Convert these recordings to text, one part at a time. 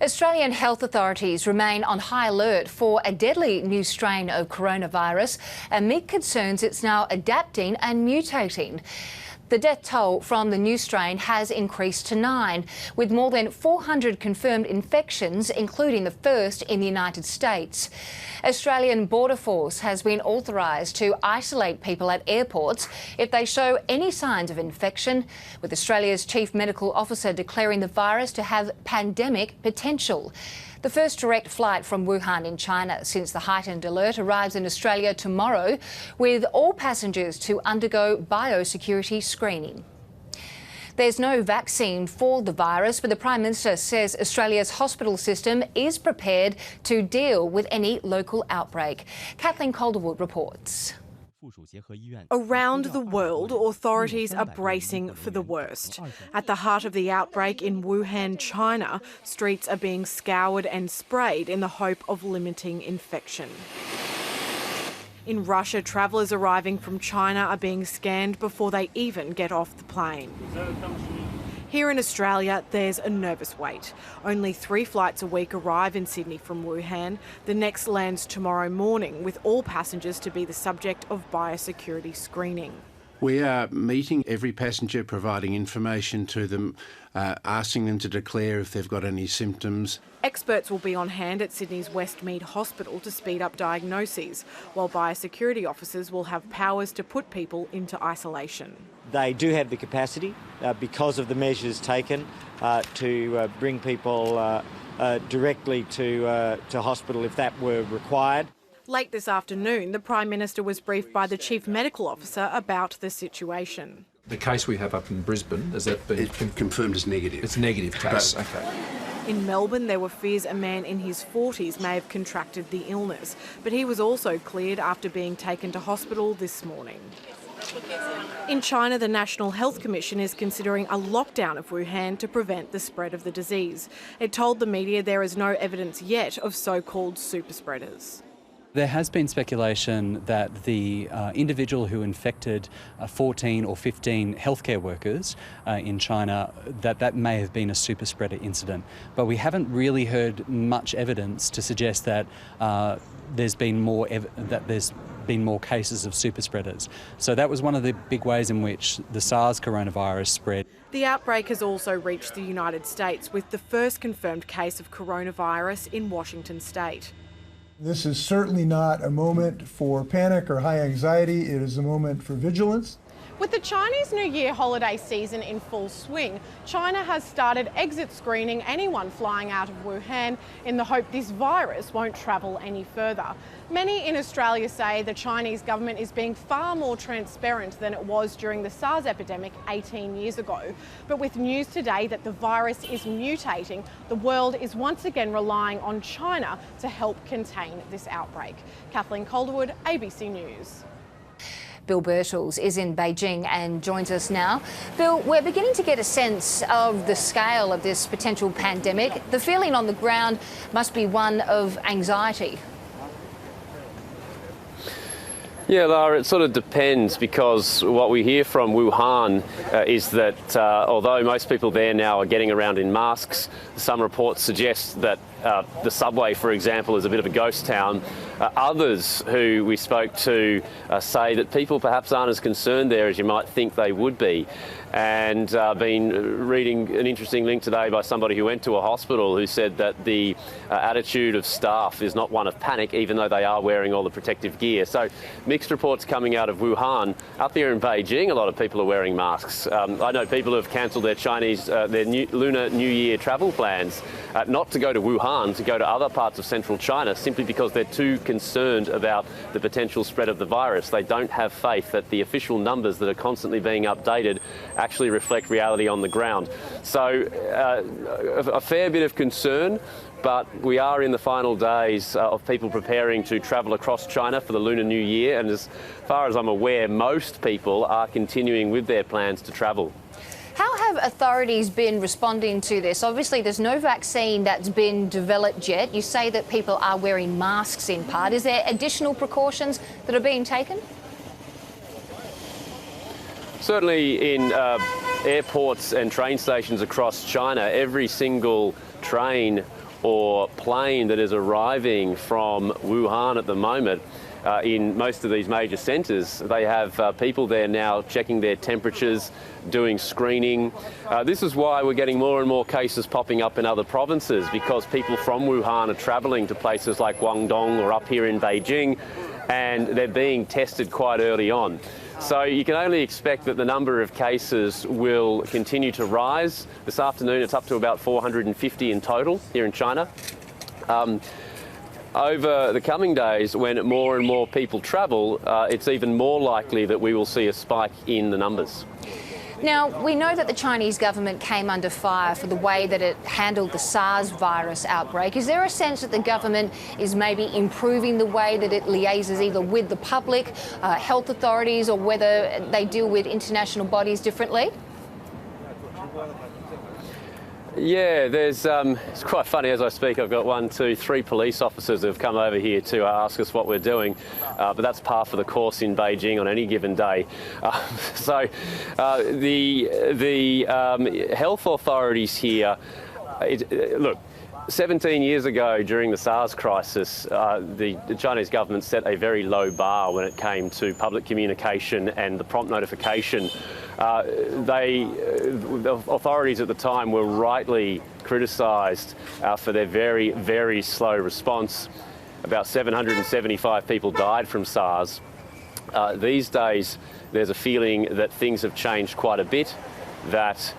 Australian health authorities remain on high alert for a deadly new strain of coronavirus amid concerns it's now adapting and mutating. The death toll from the new strain has increased to 9, with more than 400 confirmed infections, including the first in the United States. Australian Border Force has been authorised to isolate people at airports if they show any signs of infection, with Australia's Chief Medical Officer declaring the virus to have pandemic potential. The first direct flight from Wuhan in China since the heightened alert arrives in Australia tomorrow, with all passengers to undergo biosecurity screening. There's no vaccine for the virus, but the Prime Minister says Australia's hospital system is prepared to deal with any local outbreak. Kathleen Calderwood reports. Around the world, authorities are bracing for the worst. At the heart of the outbreak in Wuhan, China, streets are being scoured and sprayed in the hope of limiting infection. In Russia, travellers arriving from China are being scanned before they even get off the plane. Here in Australia, there's a nervous wait. Only 3 flights a week arrive in Sydney from Wuhan. The next lands tomorrow morning, with all passengers to be the subject of biosecurity screening. We are meeting every passenger, providing information to them, asking them to declare if they've got any symptoms. Experts will be on hand at Sydney's Westmead Hospital to speed up diagnoses, while biosecurity officers will have powers to put people into isolation. They do have the capacity, because of the measures taken, to bring people directly to hospital if that were required. Late this afternoon, the Prime Minister was briefed by the Chief Medical Officer about the situation. The case we have up in Brisbane, has that been confirmed as negative? It's a negative case, okay. In Melbourne, there were fears a man in his 40s may have contracted the illness, but he was also cleared after being taken to hospital this morning. In China, the National Health Commission is considering a lockdown of Wuhan to prevent the spread of the disease. It told the media there is no evidence yet of so-called super spreaders. There has been speculation that the individual who infected 14 or 15 healthcare workers in China, that may have been a super spreader incident. But we haven't really heard much evidence to suggest that there's been more cases of super spreaders. So that was one of the big ways in which the SARS coronavirus spread. The outbreak has also reached the United States, with the first confirmed case of coronavirus in Washington state. This is certainly not a moment for panic or high anxiety. It is a moment for vigilance. With the Chinese New Year holiday season in full swing, China has started exit screening anyone flying out of Wuhan in the hope this virus won't travel any further. Many in Australia say the Chinese government is being far more transparent than it was during the SARS epidemic 18 years ago. But with news today that the virus is mutating, the world is once again relying on China to help contain this outbreak. Kathleen Calderwood, ABC News. Bill Birtles is in Beijing and joins us now. Bill, we're beginning to get a sense of the scale of this potential pandemic. The feeling on the ground must be one of anxiety. Yeah, Lara, it sort of depends, because what we hear from Wuhan is that although most people there now are getting around in masks, some reports suggest that the subway, for example, is a bit of a ghost town. Others who we spoke to say that people perhaps aren't as concerned there as you might think they would be. And been reading an interesting link today by somebody who went to a hospital who said that the attitude of staff is not one of panic, even though they are wearing all the protective gear. So mixed reports coming out of Wuhan. Up here in Beijing, a lot of people are wearing masks. I know people who have cancelled their Lunar New Year travel plans, not to go to Wuhan, to go to other parts of central China, simply because they're too concerned about the potential spread of the virus. They don't have faith that the official numbers that are constantly being updated actually reflect reality on the ground. So a fair bit of concern, but we are in the final days of people preparing to travel across China for the Lunar New Year, and as far as I'm aware, most people are continuing with their plans to travel. How have authorities been responding to this? Obviously, there's no vaccine that's been developed yet. You say that people are wearing masks in part. Is there additional precautions that are being taken? Certainly in airports and train stations across China, every single train or plane that is arriving from Wuhan at the moment, in most of these major centres, they have people there now checking their temperatures, doing screening. This is why we're getting more and more cases popping up in other provinces, because people from Wuhan are travelling to places like Guangdong or up here in Beijing, and they're being tested quite early on. So you can only expect that the number of cases will continue to rise. This afternoon it's up to about 450 in total here in China. Over the coming days, when more and more people travel, it's even more likely that we will see a spike in the numbers. Now, we know that the Chinese government came under fire for the way that it handled the SARS virus outbreak. Is there a sense that the government is maybe improving the way that it liaises either with the public, health authorities, or whether they deal with international bodies differently? Yeah, it's quite funny as I speak. I've got 1, 2, 3 police officers who have come over here to ask us what we're doing, but that's par for the course in Beijing on any given day. The health authorities here, look, 17 years ago, during the SARS crisis, the Chinese government set a very low bar when it came to public communication and the prompt notification. The authorities at the time were rightly criticised for their very, very slow response. About 775 people died from SARS. These days, there's a feeling that things have changed quite a bit, that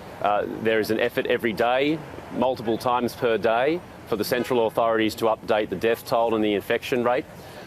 there is an effort every day, multiple times per day, for the central authorities to update the death toll and the infection rate.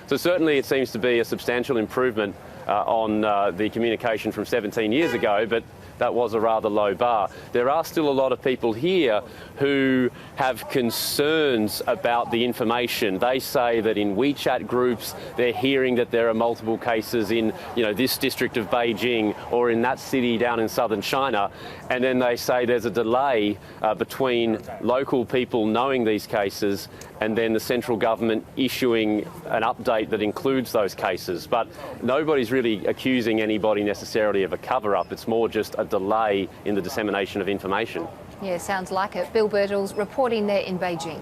So certainly it seems to be a substantial improvement on the communication from 17 years ago, but that was a rather low bar. There are still a lot of people here who have concerns about the information. They say that in WeChat groups, they're hearing that there are multiple cases in, this district of Beijing or in that city down in southern China. And then they say there's a delay between local people knowing these cases and then the central government issuing an update that includes those cases. But nobody's really accusing anybody necessarily of a cover-up. It's more just a delay in the dissemination of information. Yeah, sounds like it. Bill Birtles reporting there in Beijing.